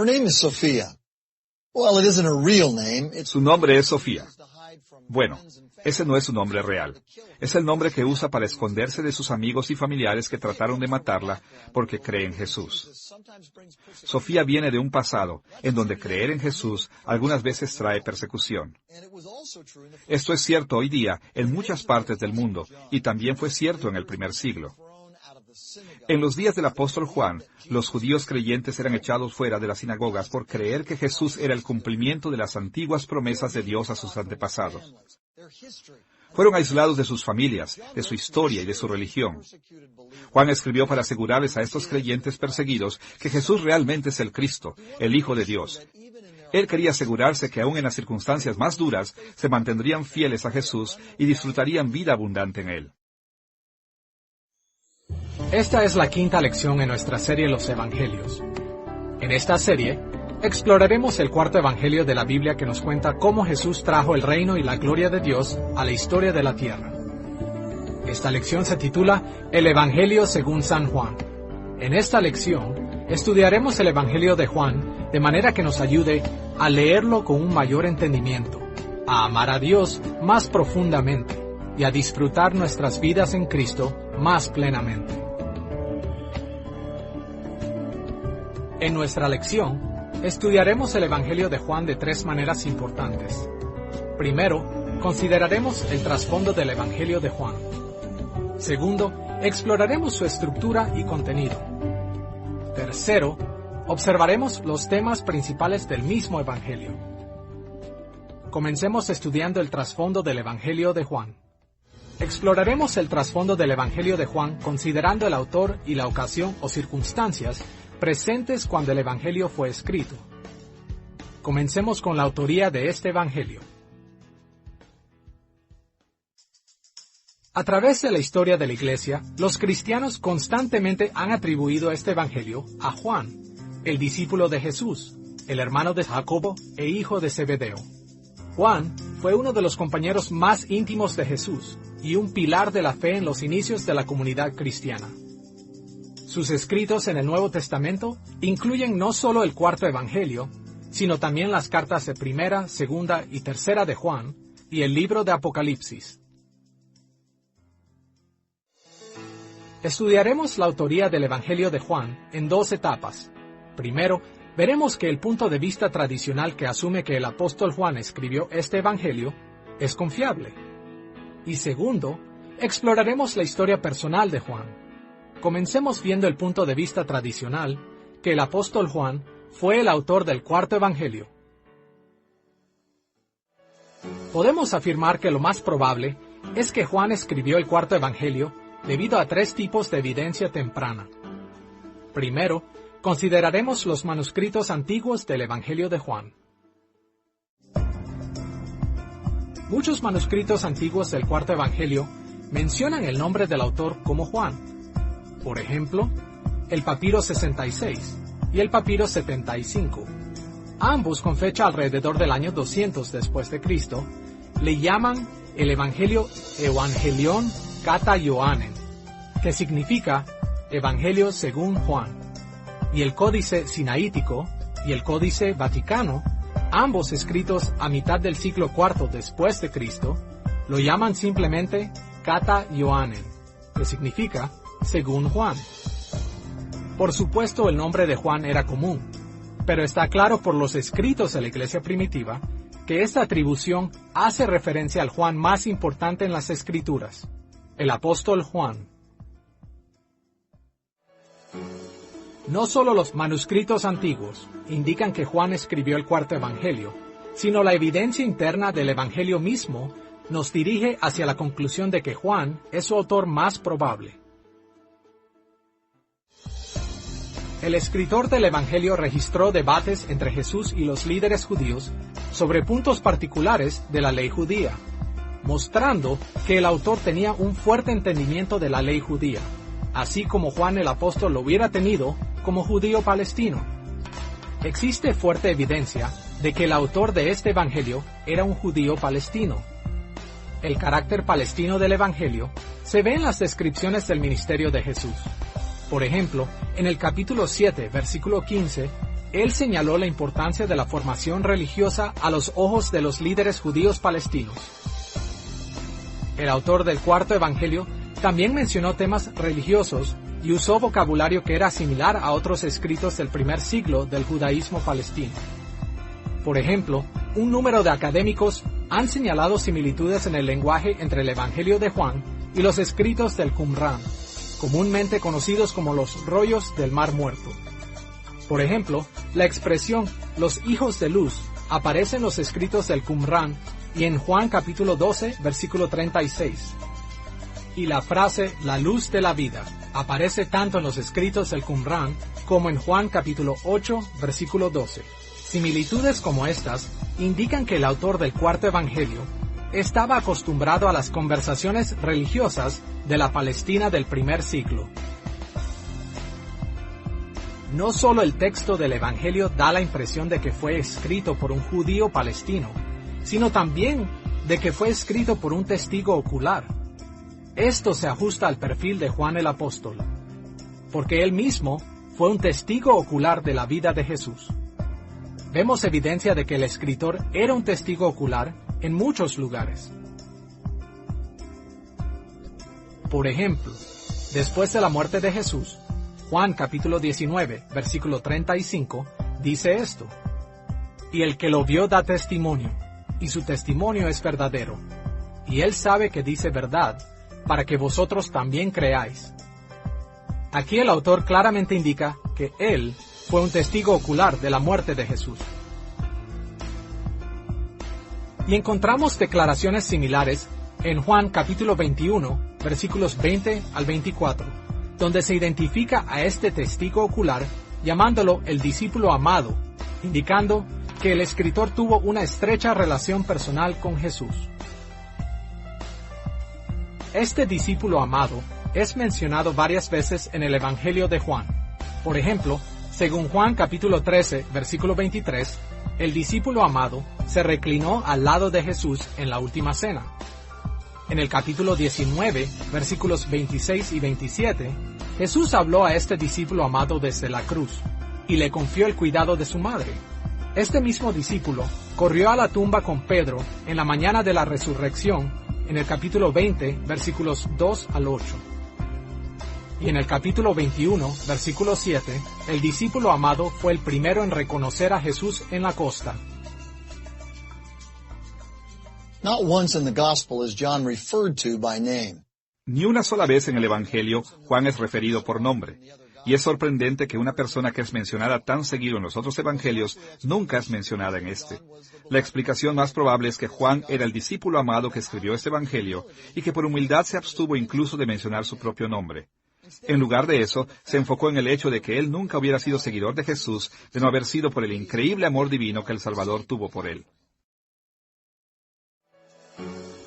Her name is Sophia. Well, it isn't her real name. Su nombre es Sofía. Bueno, ese no es su nombre real. Es el nombre que usa para esconderse de sus amigos y familiares que trataron de matarla porque cree en Jesús. Sofía viene de un pasado en donde creer en Jesús algunas veces trae persecución. Esto es cierto hoy día en muchas partes del mundo y también fue cierto en el primer siglo. En los días del apóstol Juan, los judíos creyentes eran echados fuera de las sinagogas por creer que Jesús era el cumplimiento de las antiguas promesas de Dios a sus antepasados. Fueron aislados de sus familias, de su historia y de su religión. Juan escribió para asegurarles a estos creyentes perseguidos que Jesús realmente es el Cristo, el Hijo de Dios. Él quería asegurarse que aún en las circunstancias más duras se mantendrían fieles a Jesús y disfrutarían vida abundante en Él. Esta es la quinta lección en nuestra serie Los Evangelios. En esta serie, exploraremos el cuarto evangelio de la Biblia que nos cuenta cómo Jesús trajo el reino y la gloria de Dios a la historia de la tierra. Esta lección se titula El Evangelio según San Juan. En esta lección, estudiaremos el Evangelio de Juan de manera que nos ayude a leerlo con un mayor entendimiento, a amar a Dios más profundamente y a disfrutar nuestras vidas en Cristo más plenamente. En nuestra lección, estudiaremos el Evangelio de Juan de tres maneras importantes. Primero, consideraremos el trasfondo del Evangelio de Juan. Segundo, exploraremos su estructura y contenido. Tercero, observaremos los temas principales del mismo Evangelio. Comencemos estudiando el trasfondo del Evangelio de Juan. Exploraremos el trasfondo del Evangelio de Juan considerando el autor y la ocasión o circunstancias presentes cuando el Evangelio fue escrito. Comencemos con la autoría de este Evangelio. A través de la historia de la Iglesia, los cristianos constantemente han atribuido este Evangelio a Juan, el discípulo de Jesús, el hermano de Jacobo e hijo de Zebedeo. Juan fue uno de los compañeros más íntimos de Jesús y un pilar de la fe en los inicios de la comunidad cristiana. Sus escritos en el Nuevo Testamento incluyen no solo el cuarto Evangelio, sino también las cartas de Primera, Segunda y Tercera de Juan y el libro de Apocalipsis. Estudiaremos la autoría del Evangelio de Juan en dos etapas. Primero, veremos que el punto de vista tradicional que asume que el apóstol Juan escribió este Evangelio es confiable. Y segundo, exploraremos la historia personal de Juan. Comencemos viendo el punto de vista tradicional, que el apóstol Juan fue el autor del cuarto Evangelio. Podemos afirmar que lo más probable es que Juan escribió el cuarto Evangelio debido a tres tipos de evidencia temprana. Primero, consideraremos los manuscritos antiguos del Evangelio de Juan. Muchos manuscritos antiguos del cuarto Evangelio mencionan el nombre del autor como Juan. Por ejemplo, el papiro 66 y el papiro 75. Ambos con fecha alrededor del año 200 después de Cristo, le llaman el Evangelio Evangelion Kata Ioanen, que significa Evangelio según Juan. Y el Códice Sinaítico y el Códice Vaticano, ambos escritos a mitad del siglo IV después de Cristo, lo llaman simplemente Kata Ioanen, que significa según Juan. Por supuesto, el nombre de Juan era común, pero está claro por los escritos de la Iglesia primitiva que esta atribución hace referencia al Juan más importante en las Escrituras, el apóstol Juan. No solo los manuscritos antiguos indican que Juan escribió el cuarto Evangelio, sino la evidencia interna del Evangelio mismo nos dirige hacia la conclusión de que Juan es su autor más probable. El escritor del Evangelio registró debates entre Jesús y los líderes judíos sobre puntos particulares de la ley judía, mostrando que el autor tenía un fuerte entendimiento de la ley judía, así como Juan el apóstol lo hubiera tenido como judío palestino. Existe fuerte evidencia de que el autor de este Evangelio era un judío palestino. El carácter palestino del Evangelio se ve en las descripciones del ministerio de Jesús. Por ejemplo, en el capítulo 7, versículo 15, él señaló la importancia de la formación religiosa a los ojos de los líderes judíos palestinos. El autor del cuarto evangelio también mencionó temas religiosos y usó vocabulario que era similar a otros escritos del primer siglo del judaísmo palestino. Por ejemplo, un número de académicos han señalado similitudes en el lenguaje entre el Evangelio de Juan y los escritos del Qumrán, comúnmente conocidos como los rollos del Mar Muerto. Por ejemplo, la expresión «los hijos de luz» aparece en los escritos del Qumrán y en Juan capítulo 12, versículo 36. Y la frase «la luz de la vida» aparece tanto en los escritos del Qumrán como en Juan capítulo 8, versículo 12. Similitudes como estas indican que el autor del cuarto evangelio estaba acostumbrado a las conversaciones religiosas de la Palestina del primer siglo. No solo el texto del evangelio da la impresión de que fue escrito por un judío palestino, sino también de que fue escrito por un testigo ocular. Esto se ajusta al perfil de Juan el apóstol, porque él mismo fue un testigo ocular de la vida de Jesús. Vemos evidencia de que el escritor era un testigo ocular en muchos lugares. Por ejemplo, después de la muerte de Jesús, Juan capítulo 19, versículo 35, dice esto: «Y el que lo vio da testimonio, y su testimonio es verdadero, y él sabe que dice verdad, para que vosotros también creáis». Aquí el autor claramente indica que él fue un testigo ocular de la muerte de Jesús. Y encontramos declaraciones similares en Juan capítulo 21, versículos 20 al 24, donde se identifica a este testigo ocular llamándolo el discípulo amado, indicando que el escritor tuvo una estrecha relación personal con Jesús. Este discípulo amado es mencionado varias veces en el Evangelio de Juan. Por ejemplo, según Juan capítulo 13, versículo 23, el discípulo amado se reclinó al lado de Jesús en la última cena. En el capítulo 19, versículos 26 y 27, Jesús habló a este discípulo amado desde la cruz y le confió el cuidado de su madre. Este mismo discípulo corrió a la tumba con Pedro en la mañana de la resurrección en el capítulo 20, versículos 2 al 8. Y en el capítulo 21, versículo 7, el discípulo amado fue el primero en reconocer a Jesús en la costa. Not once in the gospel is John referred to by name. Ni una sola vez en el Evangelio Juan es referido por nombre. Y es sorprendente que una persona que es mencionada tan seguido en los otros evangelios nunca es mencionada en este. La explicación más probable es que Juan era el discípulo amado que escribió este evangelio y que por humildad se abstuvo incluso de mencionar su propio nombre. En lugar de eso, se enfocó en el hecho de que él nunca hubiera sido seguidor de Jesús de no haber sido por el increíble amor divino que el Salvador tuvo por él.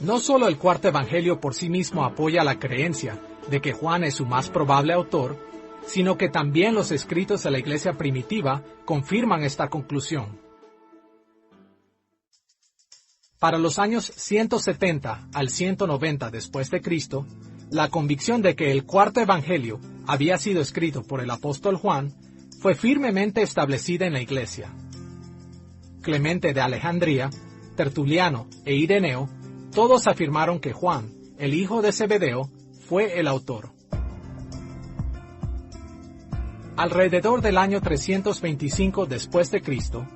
No solo el cuarto evangelio por sí mismo apoya la creencia de que Juan es su más probable autor, sino que también los escritos de la iglesia primitiva confirman esta conclusión. Para los años 170 al 190 después de Cristo, la convicción de que el cuarto evangelio había sido escrito por el apóstol Juan fue firmemente establecida en la iglesia. Clemente de Alejandría, Tertuliano e Ireneo, todos afirmaron que Juan, el hijo de Zebedeo, fue el autor. Alrededor del año 325 después de Cristo,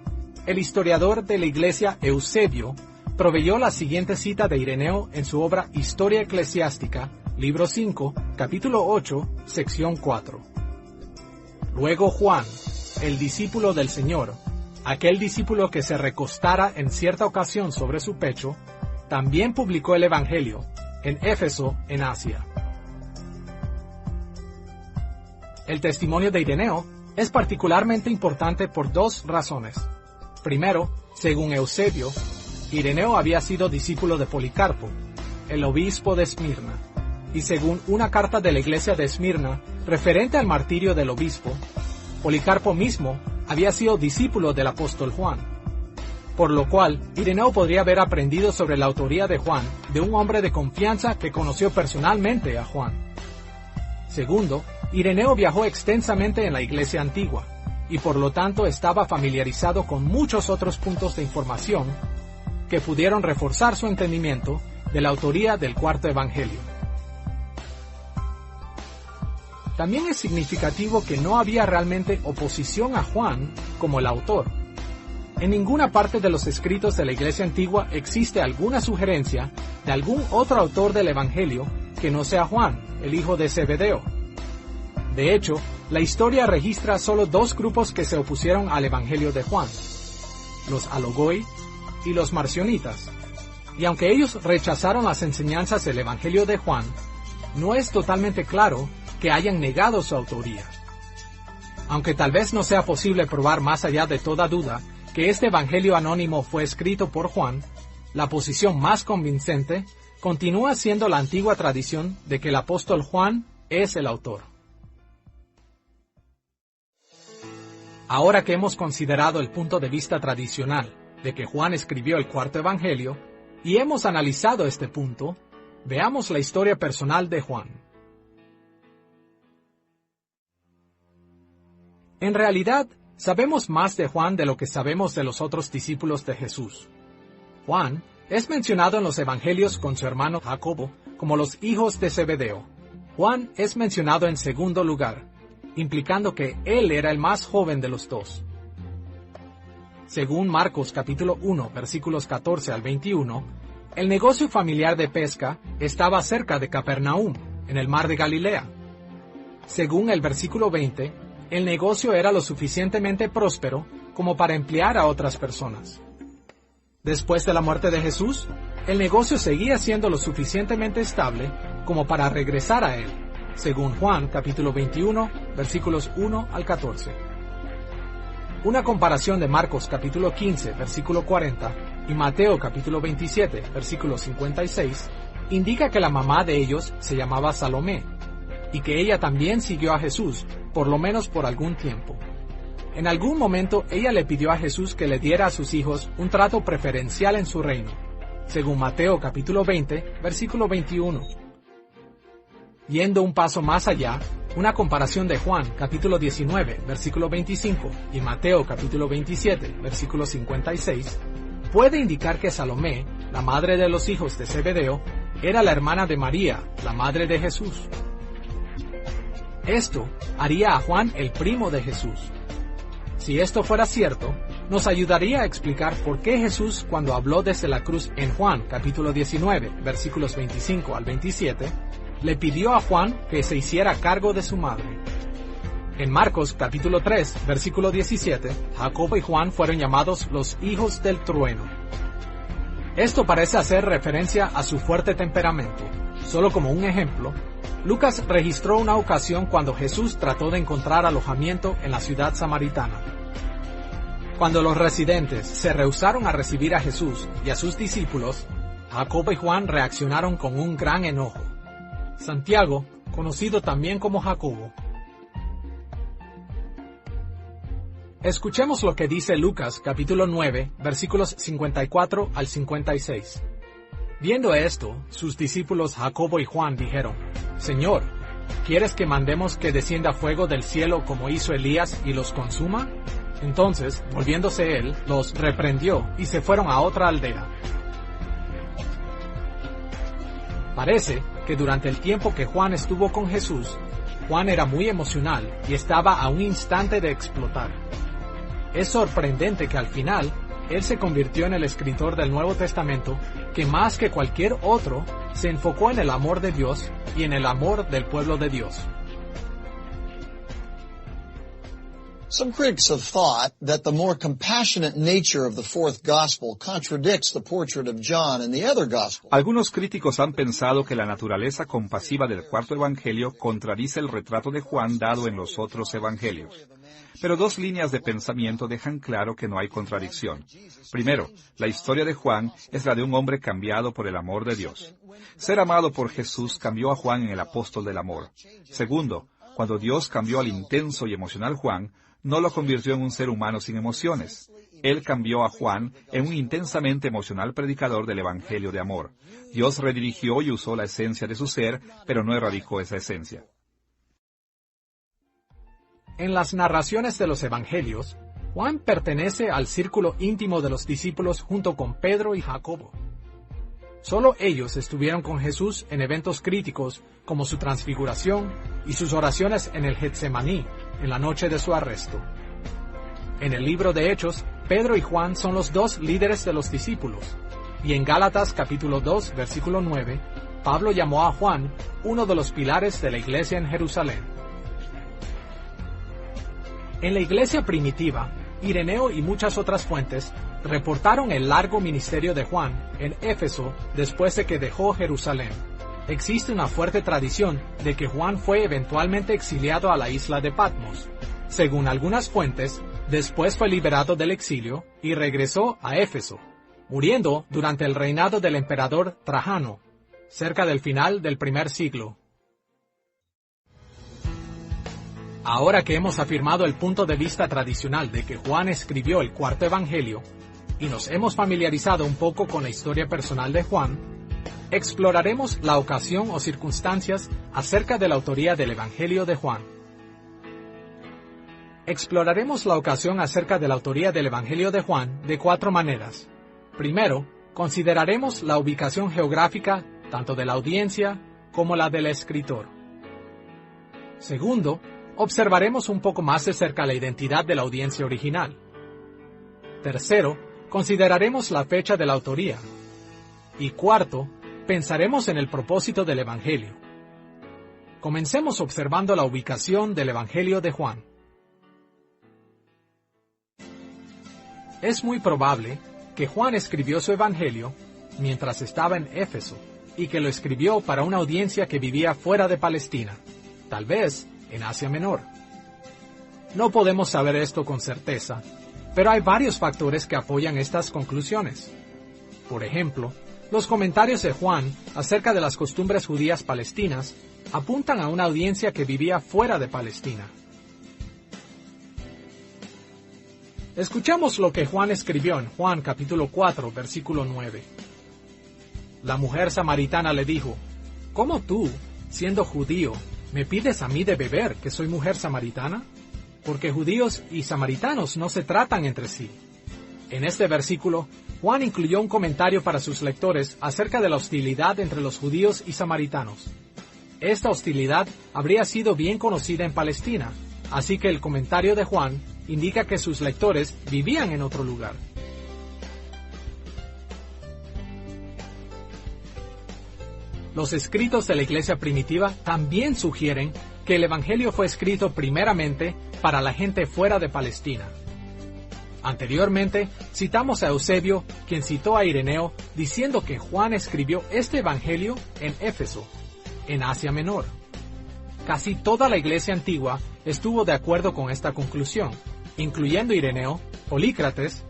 el historiador de la iglesia Eusebio proveyó la siguiente cita de Ireneo en su obra Historia Eclesiástica, libro 5, capítulo 8, sección 4. Luego Juan, el discípulo del Señor, aquel discípulo que se recostara en cierta ocasión sobre su pecho, también publicó el Evangelio en Éfeso, en Asia. El testimonio de Ireneo es particularmente importante por dos razones. Primero, según Eusebio, Ireneo había sido discípulo de Policarpo, el obispo de Esmirna, y según una carta de la iglesia de Esmirna referente al martirio del obispo, Policarpo mismo había sido discípulo del apóstol Juan, por lo cual Ireneo podría haber aprendido sobre la autoría de Juan de un hombre de confianza que conoció personalmente a Juan. Segundo, Ireneo viajó extensamente en la iglesia antigua, y por lo tanto estaba familiarizado con muchos otros puntos de información que pudieron reforzar su entendimiento de la autoría del cuarto evangelio. También es significativo que no había realmente oposición a Juan como el autor. En ninguna parte de los escritos de la Iglesia antigua existe alguna sugerencia de algún otro autor del Evangelio que no sea Juan, el hijo de Zebedeo. De hecho, la historia registra solo dos grupos que se opusieron al Evangelio de Juan: los alogoi y los marcionitas. Y aunque ellos rechazaron las enseñanzas del Evangelio de Juan, no es totalmente claro que hayan negado su autoría. Aunque tal vez no sea posible probar más allá de toda duda que este Evangelio anónimo fue escrito por Juan, la posición más convincente continúa siendo la antigua tradición de que el apóstol Juan es el autor. Ahora que hemos considerado el punto de vista tradicional de que Juan escribió el cuarto Evangelio, y hemos analizado este punto, veamos la historia personal de Juan. En realidad, sabemos más de Juan de lo que sabemos de los otros discípulos de Jesús. Juan es mencionado en los evangelios con su hermano Jacobo como los hijos de Zebedeo. Juan es mencionado en segundo lugar, implicando que él era el más joven de los dos. Según Marcos capítulo 1, versículos 14 al 21, el negocio familiar de pesca estaba cerca de Capernaum, en el mar de Galilea. Según el versículo 20, el negocio era lo suficientemente próspero como para emplear a otras personas. Después de la muerte de Jesús, el negocio seguía siendo lo suficientemente estable como para regresar a él, según Juan capítulo 21, versículos 1 al 14. Una comparación de Marcos capítulo 15, versículo 40, y Mateo capítulo 27, versículo 56, indica que la mamá de ellos se llamaba Salomé, y que ella también siguió a Jesús, por lo menos por algún tiempo. En algún momento ella le pidió a Jesús que le diera a sus hijos un trato preferencial en su reino, según Mateo capítulo 20, versículo 21. Yendo un paso más allá, una comparación de Juan capítulo 19, versículo 25, y Mateo capítulo 27, versículo 56, puede indicar que Salomé, la madre de los hijos de Zebedeo, era la hermana de María, la madre de Jesús. Esto haría a Juan el primo de Jesús. Si esto fuera cierto, nos ayudaría a explicar por qué Jesús, cuando habló desde la cruz en Juan capítulo 19, versículos 25 al 27, le pidió a Juan que se hiciera cargo de su madre. En Marcos capítulo 3, versículo 17, Jacobo y Juan fueron llamados los hijos del trueno. Esto parece hacer referencia a su fuerte temperamento. Solo como un ejemplo, Lucas registró una ocasión cuando Jesús trató de encontrar alojamiento en la ciudad samaritana. Cuando los residentes se rehusaron a recibir a Jesús y a sus discípulos, Jacobo y Juan reaccionaron con un gran enojo. Santiago, conocido también como Jacobo. Escuchemos lo que dice Lucas capítulo 9, versículos 54 al 56. Viendo esto, sus discípulos Jacobo y Juan dijeron: Señor, ¿quieres que mandemos que descienda fuego del cielo como hizo Elías y los consuma? Entonces, volviéndose él, los reprendió y se fueron a otra aldea. Parece que durante el tiempo que Juan estuvo con Jesús, Juan era muy emocional y estaba a un instante de explotar. Es sorprendente que al final, él se convirtió en el escritor del Nuevo Testamento que más que cualquier otro, se enfocó en el amor de Dios y en el amor del pueblo de Dios. Some critics have thought that the more compassionate nature of the fourth gospel contradicts the portrait of John in the other gospel. Algunos críticos han pensado que la naturaleza compasiva del cuarto evangelio contradice el retrato de Juan dado en los otros evangelios. Pero dos líneas de pensamiento dejan claro que no hay contradicción. Primero, la historia de Juan es la de un hombre cambiado por el amor de Dios. Ser amado por Jesús cambió a Juan en el apóstol del amor. Segundo, cuando Dios cambió al intenso y emocional Juan, no lo convirtió en un ser humano sin emociones. Él cambió a Juan en un intensamente emocional predicador del Evangelio de amor. Dios redirigió y usó la esencia de su ser, pero no erradicó esa esencia. En las narraciones de los Evangelios, Juan pertenece al círculo íntimo de los discípulos junto con Pedro y Jacobo. Solo ellos estuvieron con Jesús en eventos críticos como su transfiguración y sus oraciones en el Getsemaní, en la noche de su arresto. En el libro de Hechos, Pedro y Juan son los dos líderes de los discípulos, y en Gálatas capítulo 2, versículo 9, Pablo llamó a Juan uno de los pilares de la iglesia en Jerusalén. En la iglesia primitiva, Ireneo y muchas otras fuentes reportaron el largo ministerio de Juan en Éfeso después de que dejó Jerusalén. Existe una fuerte tradición de que Juan fue eventualmente exiliado a la isla de Patmos. Según algunas fuentes, después fue liberado del exilio y regresó a Éfeso, muriendo durante el reinado del emperador Trajano, cerca del final del primer siglo. Ahora que hemos afirmado el punto de vista tradicional de que Juan escribió el cuarto evangelio, y nos hemos familiarizado un poco con la historia personal de Juan, exploraremos la ocasión o circunstancias acerca de la autoría del evangelio de Juan. Exploraremos la ocasión acerca de la autoría del evangelio de Juan de 4 maneras. Primero, consideraremos la ubicación geográfica tanto de la audiencia como la del escritor. Segundo, observaremos un poco más de cerca la identidad de la audiencia original. Tercero, consideraremos la fecha de la autoría. Y cuarto, pensaremos en el propósito del Evangelio. Comencemos observando la ubicación del Evangelio de Juan. Es muy probable que Juan escribió su Evangelio mientras estaba en Éfeso, y que lo escribió para una audiencia que vivía fuera de Palestina, tal vez en Asia Menor. No podemos saber esto con certeza, pero hay varios factores que apoyan estas conclusiones. Por ejemplo, los comentarios de Juan acerca de las costumbres judías palestinas apuntan a una audiencia que vivía fuera de Palestina. Escuchamos lo que Juan escribió en Juan capítulo 4, versículo 9. La mujer samaritana le dijo: ¿Cómo tú, siendo judío, me pides a mí de beber, que soy mujer samaritana? Porque judíos y samaritanos no se tratan entre sí. En este versículo, Juan incluyó un comentario para sus lectores acerca de la hostilidad entre los judíos y samaritanos. Esta hostilidad habría sido bien conocida en Palestina, así que el comentario de Juan indica que sus lectores vivían en otro lugar. Los escritos de la iglesia primitiva también sugieren que el Evangelio fue escrito primeramente para la gente fuera de Palestina. Anteriormente, citamos a Eusebio, quien citó a Ireneo, diciendo que Juan escribió este Evangelio en Éfeso, en Asia Menor. Casi toda la iglesia antigua estuvo de acuerdo con esta conclusión, incluyendo Ireneo, Polícrates,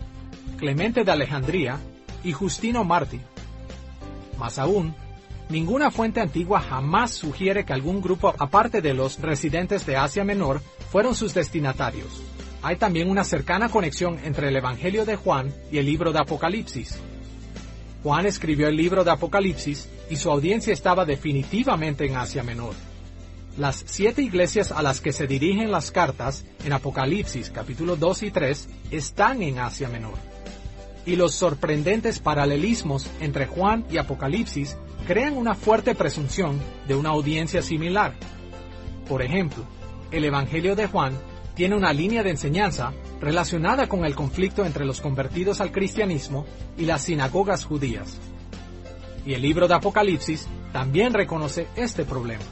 Clemente de Alejandría y Justino Mártir. Más aún, ninguna fuente antigua jamás sugiere que algún grupo aparte de los residentes de Asia Menor fueron sus destinatarios. Hay también una cercana conexión entre el Evangelio de Juan y el libro de Apocalipsis. Juan escribió el libro de Apocalipsis y su audiencia estaba definitivamente en Asia Menor. Las 7 iglesias a las que se dirigen las cartas en Apocalipsis capítulo 2 y 3 están en Asia Menor. Y los sorprendentes paralelismos entre Juan y Apocalipsis crean una fuerte presunción de una audiencia similar. Por ejemplo, el Evangelio de Juan tiene una línea de enseñanza relacionada con el conflicto entre los convertidos al cristianismo y las sinagogas judías. Y el libro de Apocalipsis también reconoce este problema.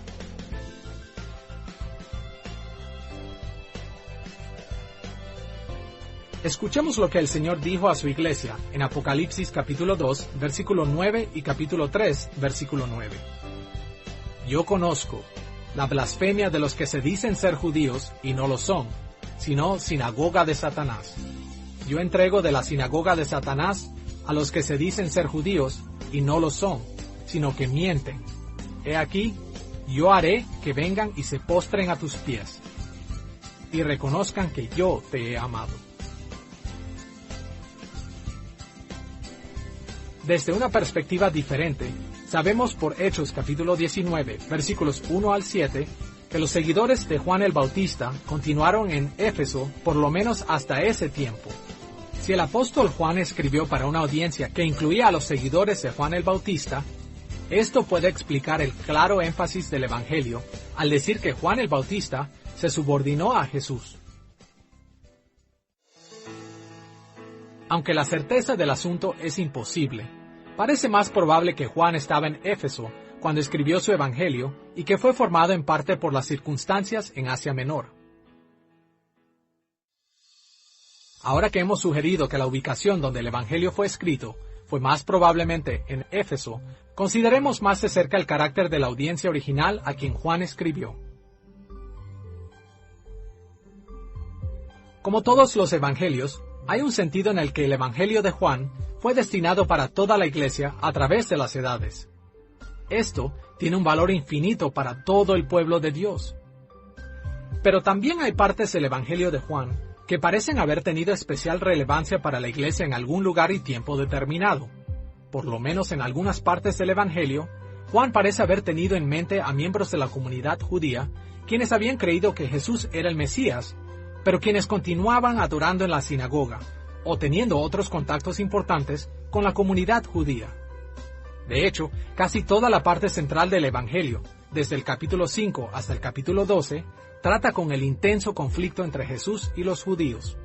Escuchemos lo que el Señor dijo a su iglesia en Apocalipsis capítulo 2, versículo 9 y capítulo 3, versículo 9. Yo conozco la blasfemia de los que se dicen ser judíos y no lo son, sino sinagoga de Satanás. Yo entrego de la sinagoga de Satanás a los que se dicen ser judíos y no lo son, sino que mienten. He aquí, yo haré que vengan y se postren a tus pies, y reconozcan que yo te he amado. Desde una perspectiva diferente, sabemos por Hechos capítulo 19, versículos 1 al 7, que los seguidores de Juan el Bautista continuaron en Éfeso por lo menos hasta ese tiempo. Si el apóstol Juan escribió para una audiencia que incluía a los seguidores de Juan el Bautista, esto puede explicar el claro énfasis del Evangelio al decir que Juan el Bautista se subordinó a Jesús. Aunque la certeza del asunto es imposible, parece más probable que Juan estaba en Éfeso cuando escribió su Evangelio y que fue formado en parte por las circunstancias en Asia Menor. Ahora que hemos sugerido que la ubicación donde el Evangelio fue escrito fue más probablemente en Éfeso, consideremos más de cerca el carácter de la audiencia original a quien Juan escribió. Como todos los evangelios, hay un sentido en el que el Evangelio de Juan fue destinado para toda la iglesia a través de las edades. Esto tiene un valor infinito para todo el pueblo de Dios. Pero también hay partes del Evangelio de Juan que parecen haber tenido especial relevancia para la iglesia en algún lugar y tiempo determinado. Por lo menos en algunas partes del Evangelio, Juan parece haber tenido en mente a miembros de la comunidad judía, quienes habían creído que Jesús era el Mesías, pero quienes continuaban adorando en la sinagoga, o teniendo otros contactos importantes con la comunidad judía. De hecho, casi toda la parte central del Evangelio, desde el capítulo 5 hasta el capítulo 12, trata con el intenso conflicto entre Jesús y los judíos.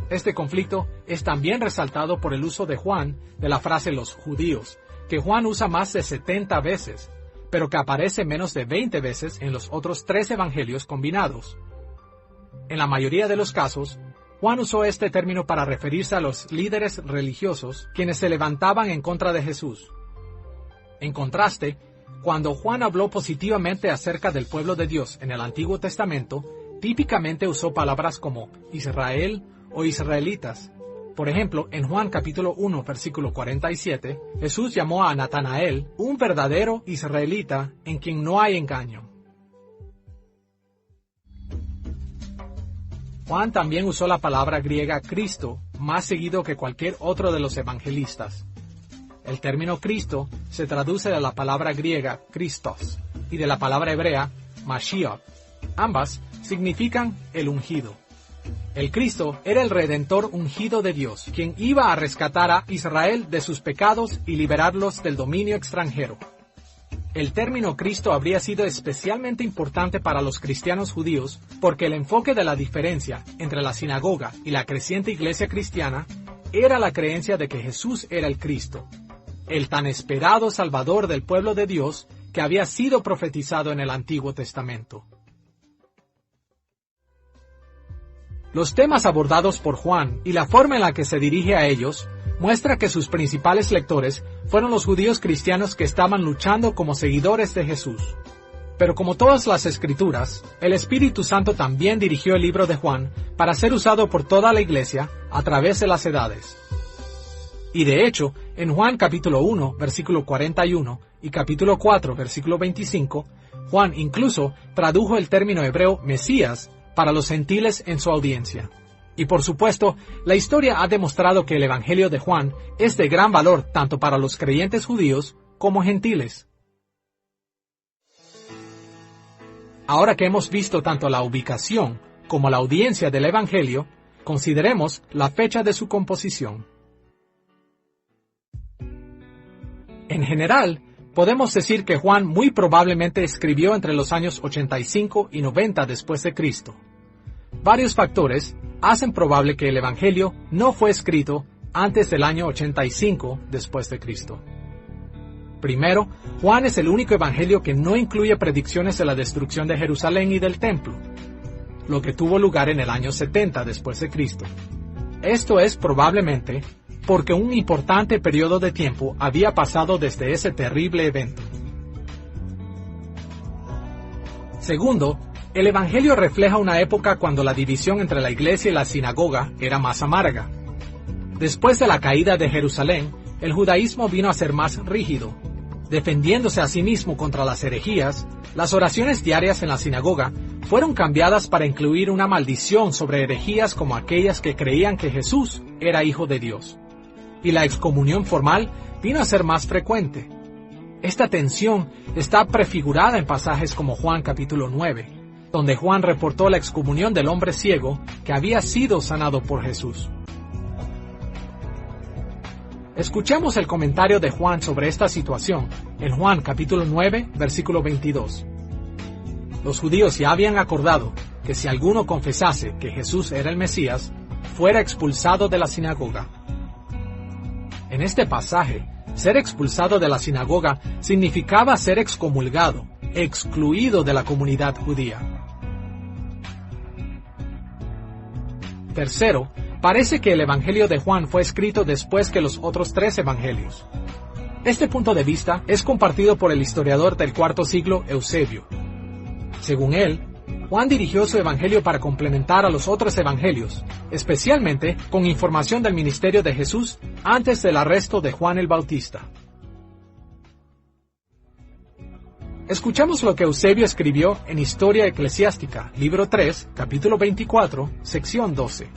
Este conflicto es también resaltado por el uso de Juan de la frase los judíos, que Juan usa más de 70 veces, pero que aparece menos de 20 veces en los otros 3 evangelios combinados. En la mayoría de los casos, Juan usó este término para referirse a los líderes religiosos quienes se levantaban en contra de Jesús. En contraste, cuando Juan habló positivamente acerca del pueblo de Dios en el Antiguo Testamento, típicamente usó palabras como Israel o israelitas. Por ejemplo, en Juan capítulo 1, versículo 47, Jesús llamó a Natanael un verdadero israelita en quien no hay engaño. Juan también usó la palabra griega Cristo más seguido que cualquier otro de los evangelistas. El término Cristo se traduce de la palabra griega Christos y de la palabra hebrea Mashiach. Ambas significan el ungido. El Cristo era el Redentor ungido de Dios, quien iba a rescatar a Israel de sus pecados y liberarlos del dominio extranjero. El término Cristo habría sido especialmente importante para los cristianos judíos porque el enfoque de la diferencia entre la sinagoga y la creciente iglesia cristiana era la creencia de que Jesús era el Cristo, el tan esperado Salvador del pueblo de Dios que había sido profetizado en el Antiguo Testamento. Los temas abordados por Juan y la forma en la que se dirige a ellos muestra que sus principales lectores fueron los judíos cristianos que estaban luchando como seguidores de Jesús. Pero como todas las Escrituras, el Espíritu Santo también dirigió el libro de Juan para ser usado por toda la iglesia a través de las edades. Y de hecho, en Juan capítulo 1, versículo 41 y capítulo 4, versículo 25, Juan incluso tradujo el término hebreo Mesías para los gentiles en su audiencia. Y por supuesto, la historia ha demostrado que el Evangelio de Juan es de gran valor tanto para los creyentes judíos como gentiles. Ahora que hemos visto tanto la ubicación como la audiencia del Evangelio, consideremos la fecha de su composición. En general, podemos decir que Juan muy probablemente escribió entre los años 85 y 90 después de Cristo. Varios factores hacen probable que el Evangelio no fue escrito antes del año 85 después de Cristo. Primero, Juan es el único evangelio que no incluye predicciones de la destrucción de Jerusalén y del templo, lo que tuvo lugar en el año 70 después de Cristo. Esto es probablemente porque un importante periodo de tiempo había pasado desde ese terrible evento. Segundo, el Evangelio refleja una época cuando la división entre la iglesia y la sinagoga era más amarga. Después de la caída de Jerusalén, el judaísmo vino a ser más rígido. Defendiéndose a sí mismo contra las herejías, las oraciones diarias en la sinagoga fueron cambiadas para incluir una maldición sobre herejías como aquellas que creían que Jesús era hijo de Dios. Y la excomunión formal vino a ser más frecuente. Esta tensión está prefigurada en pasajes como Juan capítulo 9, donde Juan reportó la excomunión del hombre ciego que había sido sanado por Jesús. Escuchemos el comentario de Juan sobre esta situación en Juan capítulo 9, versículo 22. Los judíos ya habían acordado que si alguno confesase que Jesús era el Mesías, fuera expulsado de la sinagoga. En este pasaje, ser expulsado de la sinagoga significaba ser excomulgado, excluido de la comunidad judía. Tercero, parece que el Evangelio de Juan fue escrito después que los otros 3 evangelios. Este punto de vista es compartido por el historiador del IV siglo Eusebio. Según él, Juan dirigió su evangelio para complementar a los otros evangelios, especialmente con información del ministerio de Jesús antes del arresto de Juan el Bautista. Escuchamos lo que Eusebio escribió en Historia Eclesiástica, libro 3, capítulo 24, sección 12.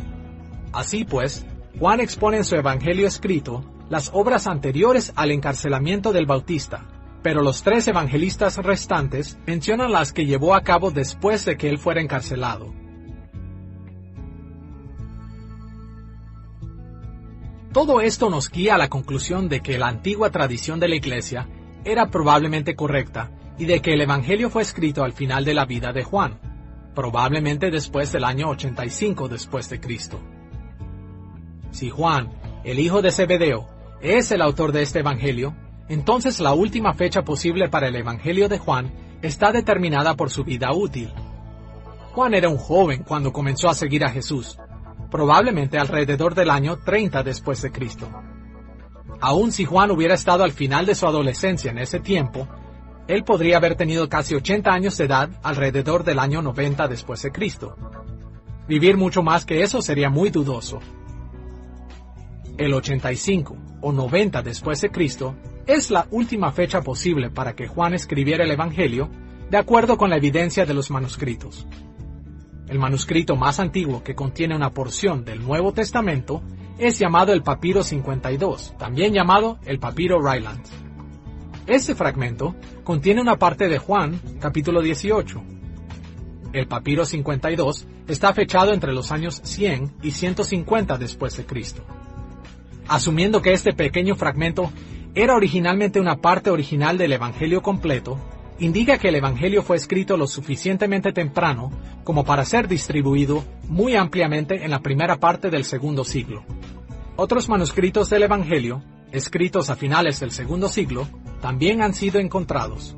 Así pues, Juan expone en su evangelio escrito las obras anteriores al encarcelamiento del Bautista, pero los 3 evangelistas restantes mencionan las que llevó a cabo después de que él fuera encarcelado. Todo esto nos guía a la conclusión de que la antigua tradición de la Iglesia era probablemente correcta y de que el Evangelio fue escrito al final de la vida de Juan, probablemente después del año 85 después de Cristo. Si Juan, el hijo de Zebedeo, es el autor de este Evangelio, entonces la última fecha posible para el Evangelio de Juan está determinada por su vida útil. Juan era un joven cuando comenzó a seguir a Jesús, probablemente alrededor del año 30 después de Cristo. Aun si Juan hubiera estado al final de su adolescencia en ese tiempo, él podría haber tenido casi 80 años de edad alrededor del año 90 después de Cristo. Vivir mucho más que eso sería muy dudoso. El 85 o 90 después de Cristo es la última fecha posible para que Juan escribiera el Evangelio, de acuerdo con la evidencia de los manuscritos. El manuscrito más antiguo que contiene una porción del Nuevo Testamento es llamado el Papiro 52, también llamado el Papiro Ryland. Ese fragmento contiene una parte de Juan, capítulo 18. El Papiro 52 está fechado entre los años 100 y 150 después de Cristo. Asumiendo que este pequeño fragmento era originalmente una parte original del Evangelio completo, indica que el Evangelio fue escrito lo suficientemente temprano como para ser distribuido muy ampliamente en la primera parte del segundo siglo. Otros manuscritos del Evangelio, escritos a finales del segundo siglo, también han sido encontrados.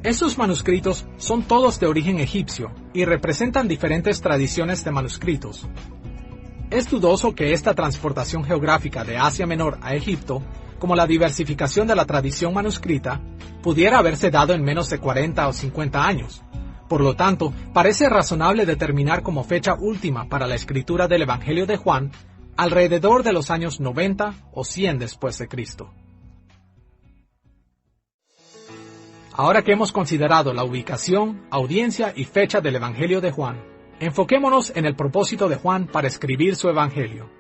Estos manuscritos son todos de origen egipcio y representan diferentes tradiciones de manuscritos. Es dudoso que esta transportación geográfica de Asia Menor a Egipto, como la diversificación de la tradición manuscrita, pudiera haberse dado en menos de 40 o 50 años. Por lo tanto, parece razonable determinar como fecha última para la escritura del Evangelio de Juan alrededor de los años 90 o 100 después de Cristo. Ahora que hemos considerado la ubicación, audiencia y fecha del Evangelio de Juan, enfoquémonos en el propósito de Juan para escribir su Evangelio.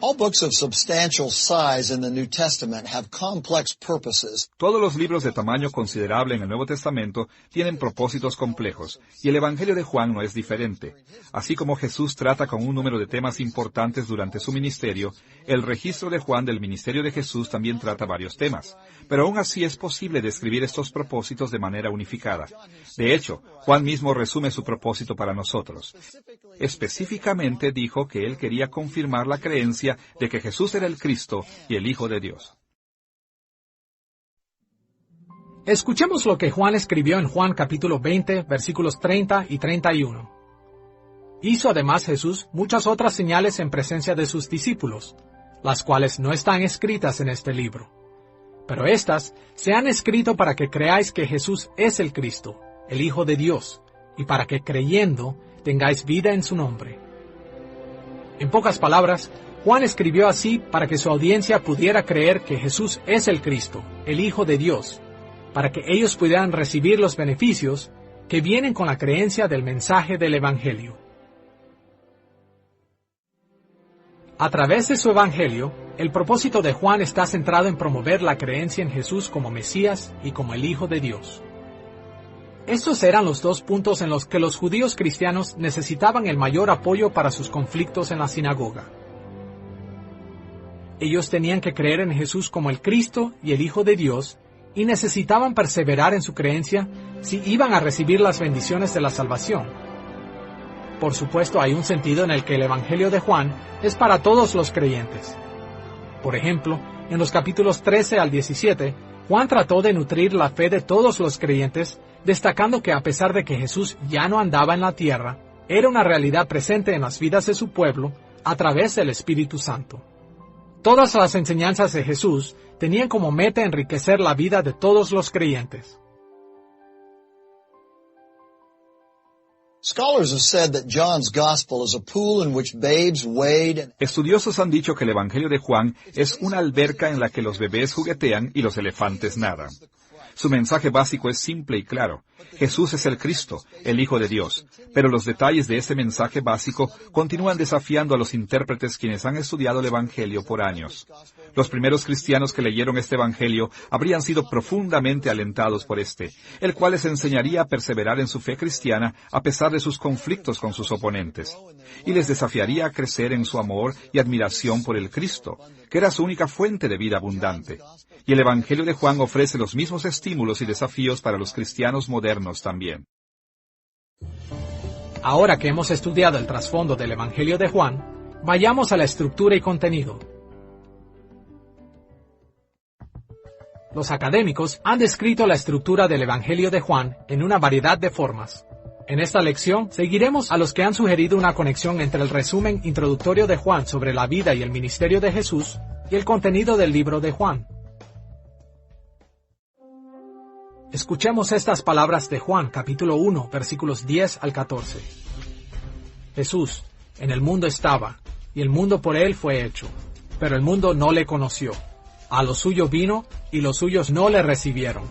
All books of substantial size in the New Testament have complex purposes. Todos los libros de tamaño considerable en el Nuevo Testamento tienen propósitos complejos, y el Evangelio de Juan no es diferente. Así como Jesús trata con un número de temas importantes durante su ministerio, el registro de Juan del ministerio de Jesús también trata varios temas. Pero aún así es posible describir estos propósitos de manera unificada. De hecho, Juan mismo resume su propósito para nosotros. Específicamente dijo que él quería confirmar la creencia de que Jesús era el Cristo y el Hijo de Dios. Escuchemos lo que Juan escribió en Juan capítulo 20, versículos 30 y 31. Hizo además Jesús muchas otras señales en presencia de sus discípulos, las cuales no están escritas en este libro. Pero éstas se han escrito para que creáis que Jesús es el Cristo, el Hijo de Dios, y para que creyendo tengáis vida en su nombre. En pocas palabras, Juan escribió así para que su audiencia pudiera creer que Jesús es el Cristo, el Hijo de Dios, para que ellos pudieran recibir los beneficios que vienen con la creencia del mensaje del Evangelio. A través de su evangelio, el propósito de Juan está centrado en promover la creencia en Jesús como Mesías y como el Hijo de Dios. Estos eran los dos puntos en los que los judíos cristianos necesitaban el mayor apoyo para sus conflictos en la sinagoga. Ellos tenían que creer en Jesús como el Cristo y el Hijo de Dios, y necesitaban perseverar en su creencia si iban a recibir las bendiciones de la salvación. Por supuesto, hay un sentido en el que el Evangelio de Juan es para todos los creyentes. Por ejemplo, en los capítulos 13 al 17, Juan trató de nutrir la fe de todos los creyentes, destacando que a pesar de que Jesús ya no andaba en la tierra, era una realidad presente en las vidas de su pueblo a través del Espíritu Santo. Todas las enseñanzas de Jesús tenían como meta enriquecer la vida de todos los creyentes. Estudiosos han dicho que el Evangelio de Juan es una alberca en la que los bebés juguetean y los elefantes nadan. Su mensaje básico es simple y claro. Jesús es el Cristo, el Hijo de Dios. Pero los detalles de este mensaje básico continúan desafiando a los intérpretes quienes han estudiado el Evangelio por años. Los primeros cristianos que leyeron este Evangelio habrían sido profundamente alentados por este, el cual les enseñaría a perseverar en su fe cristiana a pesar de sus conflictos con sus oponentes. Y les desafiaría a crecer en su amor y admiración por el Cristo, que era su única fuente de vida abundante. Y el Evangelio de Juan ofrece los mismos estímulos y desafíos para los cristianos modernos también. Ahora que hemos estudiado el trasfondo del Evangelio de Juan, vayamos a la estructura y contenido. Los académicos han descrito la estructura del Evangelio de Juan en una variedad de formas. En esta lección, seguiremos a los que han sugerido una conexión entre el resumen introductorio de Juan sobre la vida y el ministerio de Jesús y el contenido del libro de Juan. Escuchemos estas palabras de Juan, capítulo 1, versículos 10 al 14. Jesús, en el mundo estaba, y el mundo por él fue hecho, pero el mundo no le conoció. A lo suyo vino, y los suyos no le recibieron.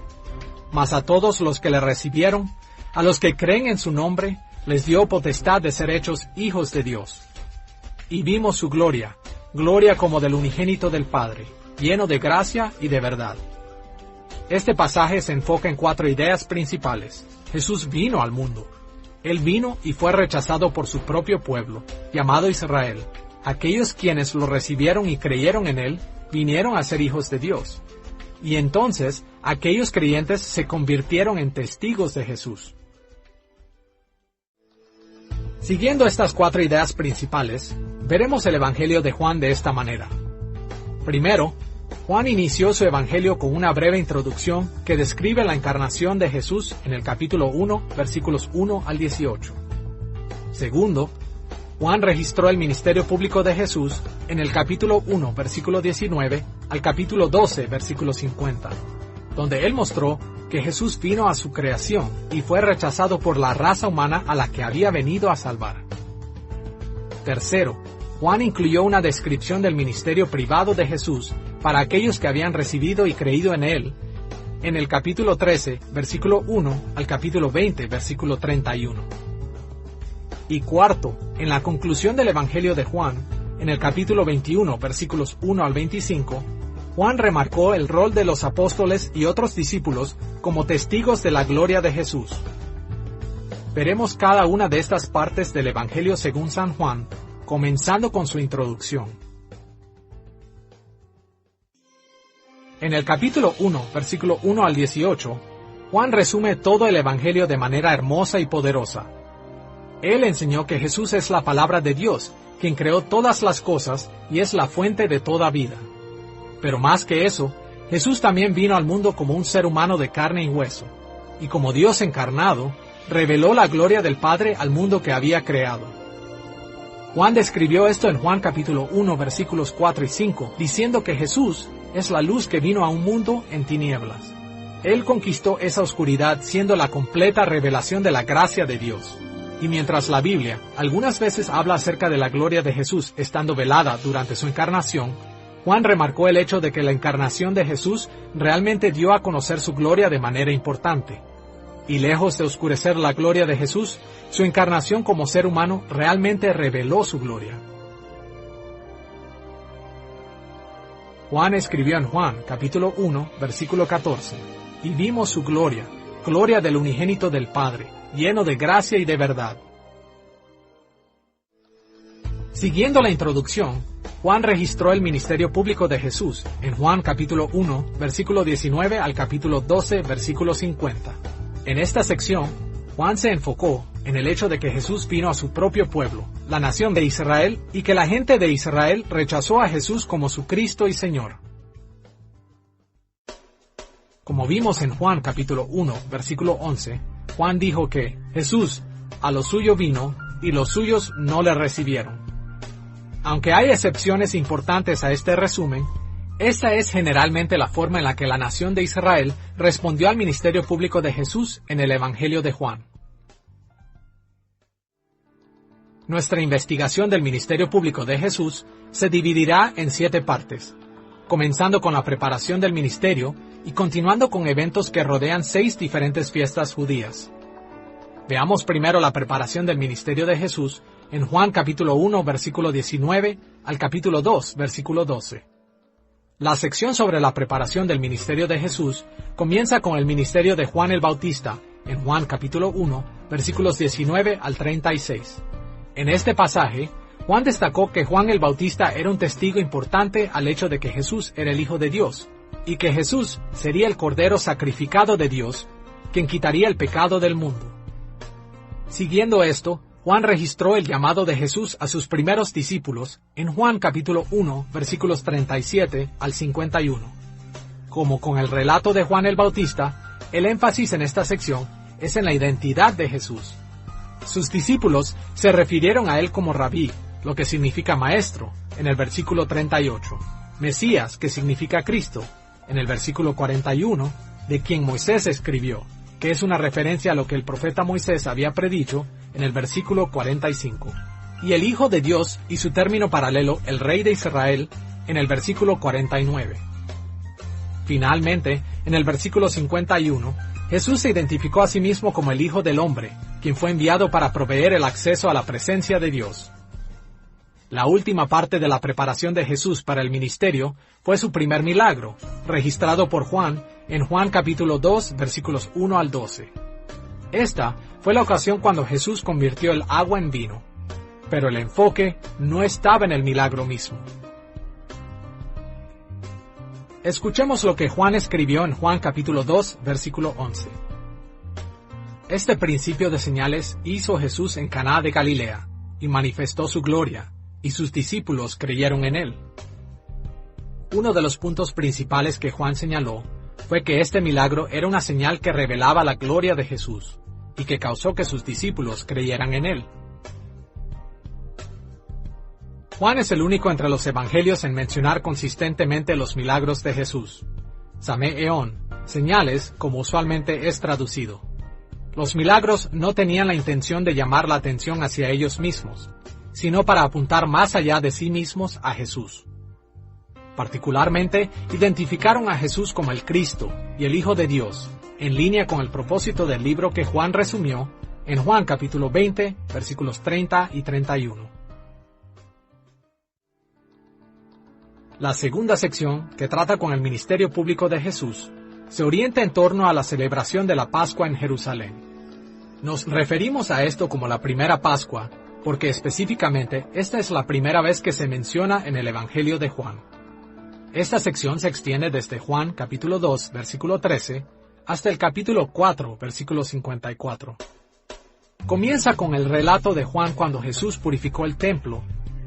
Mas a todos los que le recibieron, a los que creen en su nombre, les dio potestad de ser hechos hijos de Dios. Y vimos su gloria, gloria como del unigénito del Padre, lleno de gracia y de verdad. Este pasaje se enfoca en 4 ideas principales. Jesús vino al mundo. Él vino y fue rechazado por su propio pueblo, llamado Israel. Aquellos quienes lo recibieron y creyeron en él, vinieron a ser hijos de Dios. Y entonces, aquellos creyentes se convirtieron en testigos de Jesús. Siguiendo estas 4 ideas principales, veremos el Evangelio de Juan de esta manera. Primero, Juan inició su evangelio con una breve introducción que describe la encarnación de Jesús en el capítulo 1, versículos 1 al 18. Segundo, Juan registró el ministerio público de Jesús en el capítulo 1, versículo 19 al capítulo 12, versículo 50, donde él mostró que Jesús vino a su creación y fue rechazado por la raza humana a la que había venido a salvar. Tercero, Juan incluyó una descripción del ministerio privado de Jesús para aquellos que habían recibido y creído en él, en el capítulo 13, versículo 1 al capítulo 20, versículo 31. Y cuarto, en la conclusión del Evangelio de Juan, en el capítulo 21, versículos 1 al 25, Juan remarcó el rol de los apóstoles y otros discípulos como testigos de la gloria de Jesús. Veremos cada una de estas partes del Evangelio según San Juan, comenzando con su introducción. En el capítulo 1, versículo 1 al 18, Juan resume todo el Evangelio de manera hermosa y poderosa. Él enseñó que Jesús es la palabra de Dios, quien creó todas las cosas y es la fuente de toda vida. Pero más que eso, Jesús también vino al mundo como un ser humano de carne y hueso, y como Dios encarnado, reveló la gloria del Padre al mundo que había creado. Juan describió esto en Juan capítulo 1, versículos 4 y 5, diciendo que Jesús es la luz que vino a un mundo en tinieblas. Él conquistó esa oscuridad siendo la completa revelación de la gracia de Dios. Y mientras la Biblia algunas veces habla acerca de la gloria de Jesús estando velada durante su encarnación, Juan remarcó el hecho de que la encarnación de Jesús realmente dio a conocer su gloria de manera importante. Y lejos de oscurecer la gloria de Jesús, su encarnación como ser humano realmente reveló su gloria. Juan escribió en Juan, capítulo 1, versículo 14, «Y vimos su gloria, gloria del unigénito del Padre, lleno de gracia y de verdad». Siguiendo la introducción, Juan registró el ministerio público de Jesús en Juan capítulo 1, versículo 19 al capítulo 12, versículo 50. En esta sección, Juan se enfocó en el hecho de que Jesús vino a su propio pueblo, la nación de Israel, y que la gente de Israel rechazó a Jesús como su Cristo y Señor. Como vimos en Juan capítulo 1, versículo 11, Juan dijo que Jesús a lo suyo vino y los suyos no le recibieron. Aunque hay excepciones importantes a este resumen, esta es generalmente la forma en la que la nación de Israel respondió al ministerio público de Jesús en el Evangelio de Juan. Nuestra investigación del ministerio público de Jesús se dividirá en 7 partes, comenzando con la preparación del ministerio y continuando con eventos que rodean 6 diferentes fiestas judías. Veamos primero la preparación del ministerio de Jesús en Juan capítulo 1, versículo 19 al capítulo 2, versículo 12. La sección sobre la preparación del ministerio de Jesús comienza con el ministerio de Juan el Bautista en Juan capítulo 1, versículos 19 al 36. En este pasaje, Juan destacó que Juan el Bautista era un testigo importante al hecho de que Jesús era el Hijo de Dios, y que Jesús sería el Cordero sacrificado de Dios, quien quitaría el pecado del mundo. Siguiendo esto, Juan registró el llamado de Jesús a sus primeros discípulos en Juan capítulo 1, versículos 37 al 51. Como con el relato de Juan el Bautista, el énfasis en esta sección es en la identidad de Jesús. Sus discípulos se refirieron a él como Rabí, lo que significa maestro, en el versículo 38, Mesías, que significa Cristo, en el versículo 41, de quien Moisés escribió, que es una referencia a lo que el profeta Moisés había predicho, en el versículo 45, y el Hijo de Dios y su término paralelo, el Rey de Israel, en el versículo 49. Finalmente, en el versículo 51, Jesús se identificó a sí mismo como el Hijo del Hombre, quien fue enviado para proveer el acceso a la presencia de Dios. La última parte de la preparación de Jesús para el ministerio fue su primer milagro, registrado por Juan en Juan capítulo 2, versículos 1 al 12. Esta fue la ocasión cuando Jesús convirtió el agua en vino, pero el enfoque no estaba en el milagro mismo. Escuchemos lo que Juan escribió en Juan capítulo 2, versículo 11. Este principio de señales hizo Jesús en Caná de Galilea, y manifestó su gloria, y sus discípulos creyeron en él. Uno de los puntos principales que Juan señaló fue que este milagro era una señal que revelaba la gloria de Jesús, y que causó que sus discípulos creyeran en él. Juan es el único entre los evangelios en mencionar consistentemente los milagros de Jesús. Sameón, señales, como usualmente es traducido. Los milagros no tenían la intención de llamar la atención hacia ellos mismos, sino para apuntar más allá de sí mismos a Jesús. Particularmente, identificaron a Jesús como el Cristo y el Hijo de Dios, en línea con el propósito del libro que Juan resumió en Juan capítulo 20, versículos 30 y 31. La segunda sección, que trata con el ministerio público de Jesús, se orienta en torno a la celebración de la Pascua en Jerusalén. Nos referimos a esto como la primera Pascua, porque específicamente esta es la primera vez que se menciona en el Evangelio de Juan. Esta sección se extiende desde Juan capítulo 2, versículo 13, hasta el capítulo 4, versículo 54. Comienza con el relato de Juan cuando Jesús purificó el templo,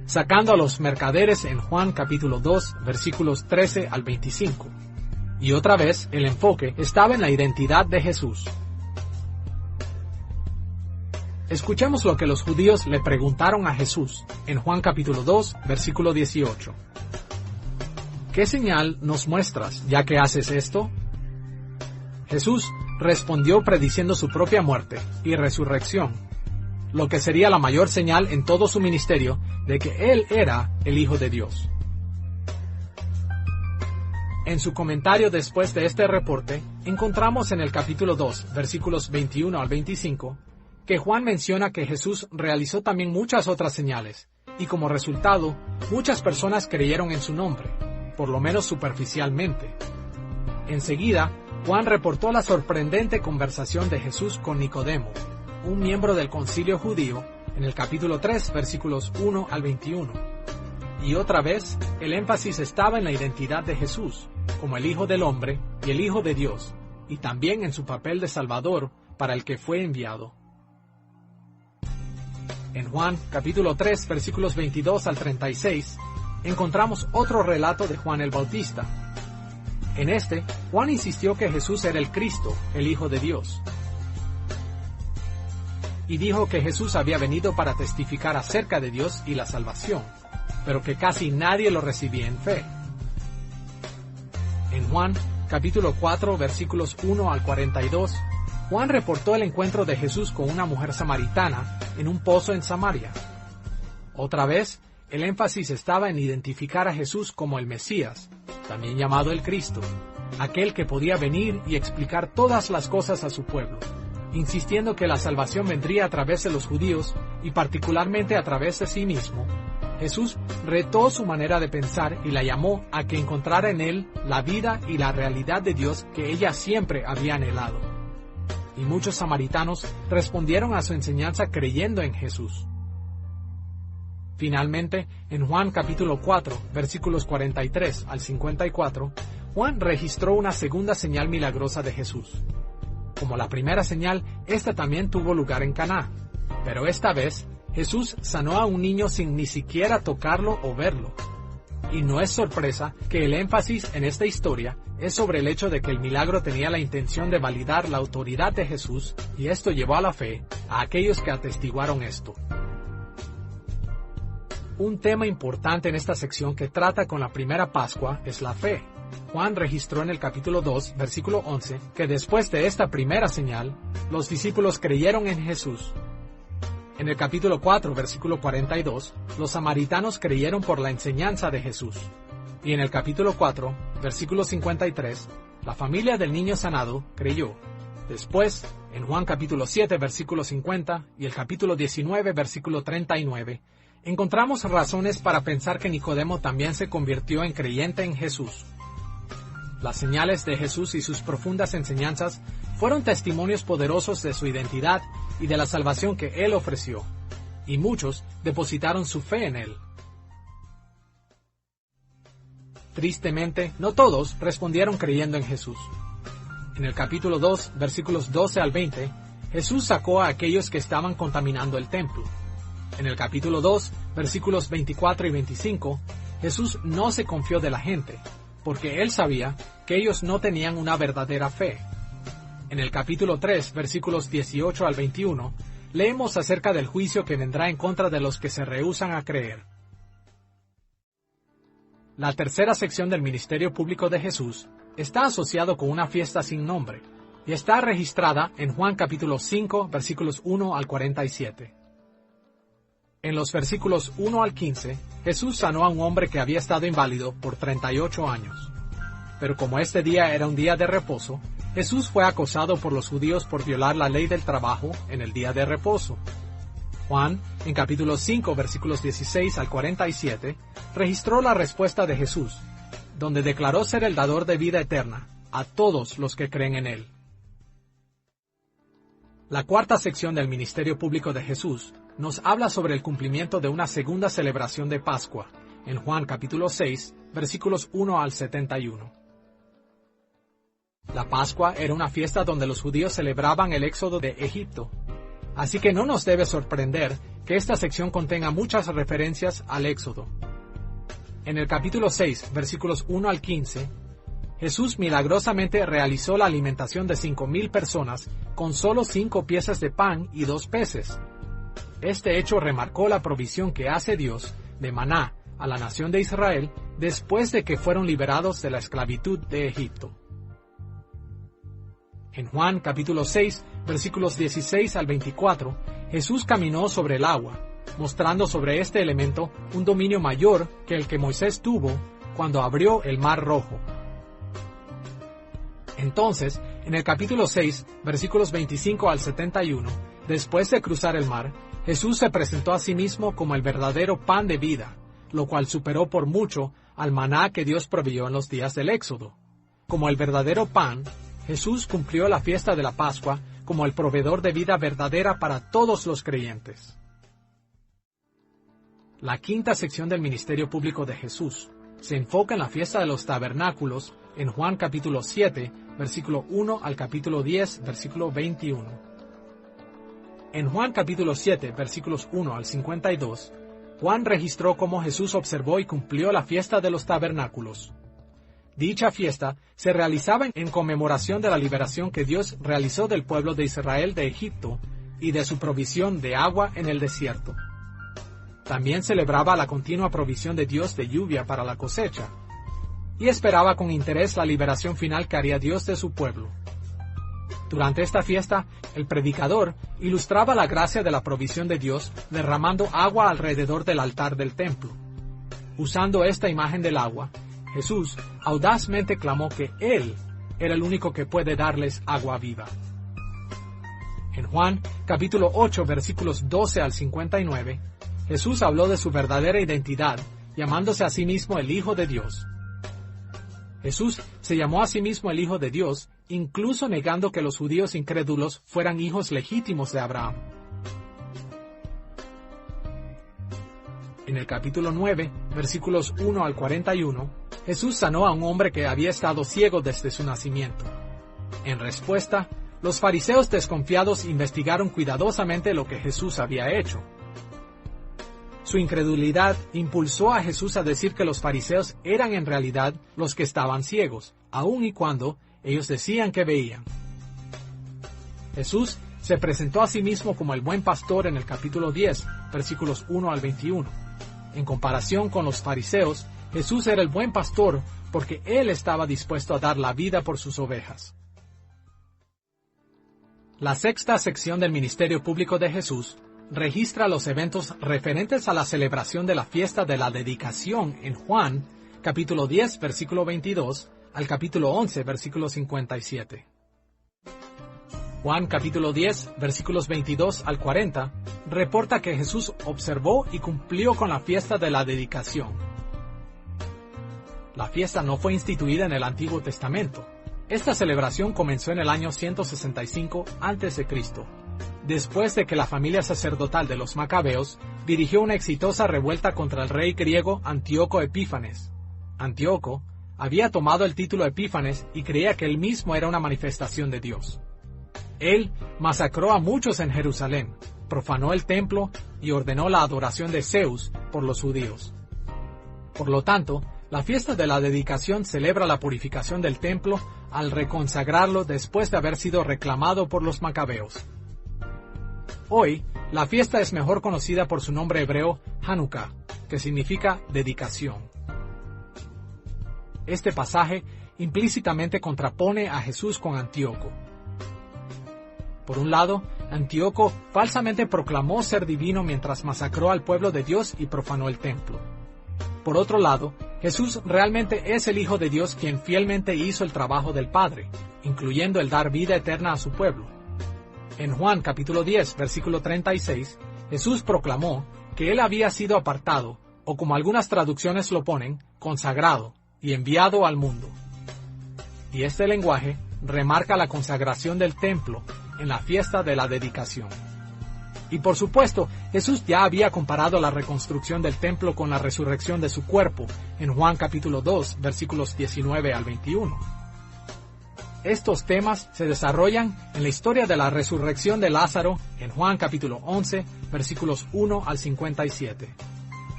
sacando a los mercaderes en Juan capítulo 2, versículos 13 al 25. Y otra vez, el enfoque estaba en la identidad de Jesús. Escuchemos lo que los judíos le preguntaron a Jesús en Juan capítulo 2, versículo 18. ¿Qué señal nos muestras, ya que haces esto? Jesús respondió prediciendo su propia muerte y resurrección, lo que sería la mayor señal en todo su ministerio de que Él era el Hijo de Dios. En su comentario después de este reporte, encontramos en el capítulo 2, versículos 21 al 25, que Juan menciona que Jesús realizó también muchas otras señales, y como resultado, muchas personas creyeron en su nombre. por lo menos superficialmente. Enseguida, Juan reportó la sorprendente conversación de Jesús con Nicodemo, un miembro del concilio judío, en el capítulo 3, versículos 1 al 21. Y otra vez, el énfasis estaba en la identidad de Jesús, como el Hijo del Hombre y el Hijo de Dios, y también en su papel de Salvador para el que fue enviado. En Juan, capítulo 3, versículos 22 al 36, encontramos otro relato de Juan el Bautista. En este, Juan insistió que Jesús era el Cristo, el Hijo de Dios. Y dijo que Jesús había venido para testificar acerca de Dios y la salvación, pero que casi nadie lo recibía en fe. En Juan, capítulo 4, versículos 1 al 42, Juan reportó el encuentro de Jesús con una mujer samaritana en un pozo en Samaria. Otra vez, el énfasis estaba en identificar a Jesús como el Mesías, también llamado el Cristo, aquel que podía venir y explicar todas las cosas a su pueblo, insistiendo que la salvación vendría a través de los judíos y particularmente a través de sí mismo. Jesús retó su manera de pensar y la llamó a que encontrara en él la vida y la realidad de Dios que ella siempre había anhelado. Y muchos samaritanos respondieron a su enseñanza creyendo en Jesús. Finalmente, en Juan capítulo 4, versículos 43 al 54, Juan registró una segunda señal milagrosa de Jesús. Como la primera señal, esta también tuvo lugar en Caná, pero esta vez Jesús sanó a un niño sin ni siquiera tocarlo o verlo. Y no es sorpresa que el énfasis en esta historia es sobre el hecho de que el milagro tenía la intención de validar la autoridad de Jesús, y esto llevó a la fe a aquellos que atestiguaron esto. Un tema importante en esta sección que trata con la primera Pascua es la fe. Juan registró en el capítulo 2, versículo 11, que después de esta primera señal, los discípulos creyeron en Jesús. En el capítulo 4, versículo 42, los samaritanos creyeron por la enseñanza de Jesús. Y en el capítulo 4, versículo 53, la familia del niño sanado creyó. Después, en Juan capítulo 7, versículo 50 y el capítulo 19, versículo 39, encontramos razones para pensar que Nicodemo también se convirtió en creyente en Jesús. Las señales de Jesús y sus profundas enseñanzas fueron testimonios poderosos de su identidad y de la salvación que Él ofreció, y muchos depositaron su fe en Él. Tristemente, no todos respondieron creyendo en Jesús. En el capítulo 2, versículos 12 al 20, Jesús sacó a aquellos que estaban contaminando el templo. En el capítulo 2, versículos 24 y 25, Jesús no se confió de la gente, porque Él sabía que ellos no tenían una verdadera fe. En el capítulo 3, versículos 18 al 21, leemos acerca del juicio que vendrá en contra de los que se rehúsan a creer. La tercera sección del ministerio público de Jesús está asociado con una fiesta sin nombre, y está registrada en Juan capítulo 5, versículos 1 al 47. En los versículos 1 al 15, Jesús sanó a un hombre que había estado inválido por 38 años. Pero como este día era un día de reposo, Jesús fue acosado por los judíos por violar la ley del trabajo en el día de reposo. Juan, en capítulo 5, versículos 16 al 47, registró la respuesta de Jesús, donde declaró ser el dador de vida eterna a todos los que creen en Él. La cuarta sección del ministerio público de Jesús nos habla sobre el cumplimiento de una segunda celebración de Pascua, en Juan capítulo 6, versículos 1 al 71. La Pascua era una fiesta donde los judíos celebraban el éxodo de Egipto. Así que no nos debe sorprender que esta sección contenga muchas referencias al éxodo. En el capítulo 6, versículos 1 al 15, Jesús milagrosamente realizó la alimentación de 5,000 personas con solo 5 piezas de pan y 2 peces. Este hecho remarcó la provisión que hace Dios de maná a la nación de Israel después de que fueron liberados de la esclavitud de Egipto. En Juan capítulo 6, versículos 16 al 24, Jesús caminó sobre el agua, mostrando sobre este elemento un dominio mayor que el que Moisés tuvo cuando abrió el Mar Rojo. Entonces, en el capítulo 6, versículos 25 al 71, después de cruzar el mar, Jesús se presentó a sí mismo como el verdadero pan de vida, lo cual superó por mucho al maná que Dios proveyó en los días del Éxodo. Como el verdadero pan, Jesús cumplió la fiesta de la Pascua como el proveedor de vida verdadera para todos los creyentes. La quinta sección del ministerio público de Jesús se enfoca en la fiesta de los tabernáculos en Juan capítulo 7, versículo 1 al capítulo 10, versículo 21. En Juan capítulo 7, versículos 1 al 52, Juan registró cómo Jesús observó y cumplió la fiesta de los tabernáculos. Dicha fiesta se realizaba en conmemoración de la liberación que Dios realizó del pueblo de Israel de Egipto y de su provisión de agua en el desierto. También celebraba la continua provisión de Dios de lluvia para la cosecha, y esperaba con interés la liberación final que haría Dios de su pueblo. Durante esta fiesta, el predicador ilustraba la gracia de la provisión de Dios derramando agua alrededor del altar del templo. Usando esta imagen del agua, Jesús audazmente clamó que Él era el único que puede darles agua viva. En Juan, capítulo 8, versículos 12 al 59, Jesús habló de su verdadera identidad, llamándose a sí mismo el Hijo de Dios. Jesús se llamó a sí mismo el Hijo de Dios, incluso negando que los judíos incrédulos fueran hijos legítimos de Abraham. En el capítulo 9, versículos 1 al 41, Jesús sanó a un hombre que había estado ciego desde su nacimiento. En respuesta, los fariseos desconfiados investigaron cuidadosamente lo que Jesús había hecho. Su incredulidad impulsó a Jesús a decir que los fariseos eran en realidad los que estaban ciegos, aun y cuando ellos decían que veían. Jesús se presentó a sí mismo como el buen pastor en el capítulo 10, versículos 1 al 21. En comparación con los fariseos, Jesús era el buen pastor porque Él estaba dispuesto a dar la vida por sus ovejas. La sexta sección del ministerio público de Jesús registra los eventos referentes a la celebración de la fiesta de la dedicación en Juan, capítulo 10, versículo 22, al capítulo 11, versículo 57. Juan capítulo 10, versículos 22 al 40, reporta que Jesús observó y cumplió con la fiesta de la dedicación. La fiesta no fue instituida en el Antiguo Testamento. Esta celebración comenzó en el año 165 a.C., después de que la familia sacerdotal de los Macabeos dirigió una exitosa revuelta contra el rey griego Antíoco Epífanes. Antíoco había tomado el título Epífanes y creía que él mismo era una manifestación de Dios. Él masacró a muchos en Jerusalén, profanó el templo y ordenó la adoración de Zeus por los judíos. Por lo tanto, la fiesta de la dedicación celebra la purificación del templo al reconsagrarlo después de haber sido reclamado por los Macabeos. Hoy, la fiesta es mejor conocida por su nombre hebreo Hanukkah, que significa dedicación. Este pasaje implícitamente contrapone a Jesús con Antíoco. Por un lado, Antíoco falsamente proclamó ser divino mientras masacró al pueblo de Dios y profanó el templo. Por otro lado, Jesús realmente es el Hijo de Dios quien fielmente hizo el trabajo del Padre, incluyendo el dar vida eterna a su pueblo. En Juan capítulo 10, versículo 36, Jesús proclamó que Él había sido apartado, o como algunas traducciones lo ponen, consagrado y enviado al mundo. Y este lenguaje remarca la consagración del templo en la fiesta de la dedicación. Y por supuesto, Jesús ya había comparado la reconstrucción del templo con la resurrección de su cuerpo en Juan capítulo 2, versículos 19 al 21. Estos temas se desarrollan en la historia de la resurrección de Lázaro en Juan capítulo 11, versículos 1 al 57,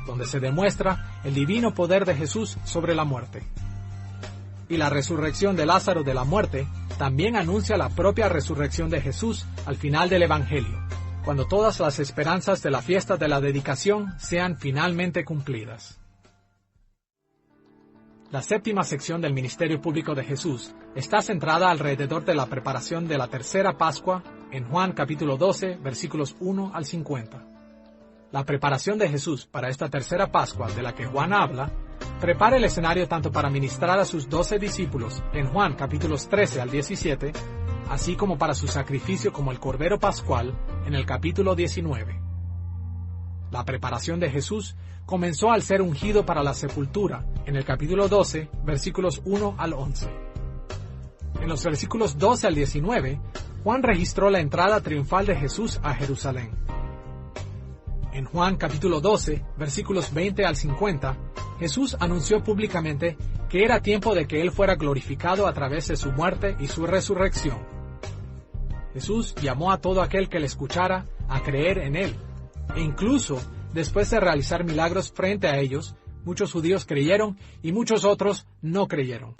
donde se demuestra el divino poder de Jesús sobre la muerte. Y la resurrección de Lázaro de la muerte también anuncia la propia resurrección de Jesús al final del Evangelio, cuando todas las esperanzas de la fiesta de la dedicación sean finalmente cumplidas. La séptima sección del ministerio público de Jesús está centrada alrededor de la preparación de la tercera Pascua en Juan capítulo 12, versículos 1 al 50. La preparación de Jesús para esta tercera Pascua de la que Juan habla, prepara el escenario tanto para ministrar a sus 12 discípulos en Juan capítulos 13 al 17, así como para su sacrificio como el Cordero Pascual en el capítulo 19. La preparación de Jesús comenzó al ser ungido para la sepultura, en el capítulo 12, versículos 1 al 11. En los versículos 12 al 19, Juan registró la entrada triunfal de Jesús a Jerusalén. En Juan capítulo 12, versículos 20 al 50, Jesús anunció públicamente que era tiempo de que Él fuera glorificado a través de su muerte y su resurrección. Jesús llamó a todo aquel que le escuchara a creer en Él, e incluso después de realizar milagros frente a ellos, muchos judíos creyeron y muchos otros no creyeron.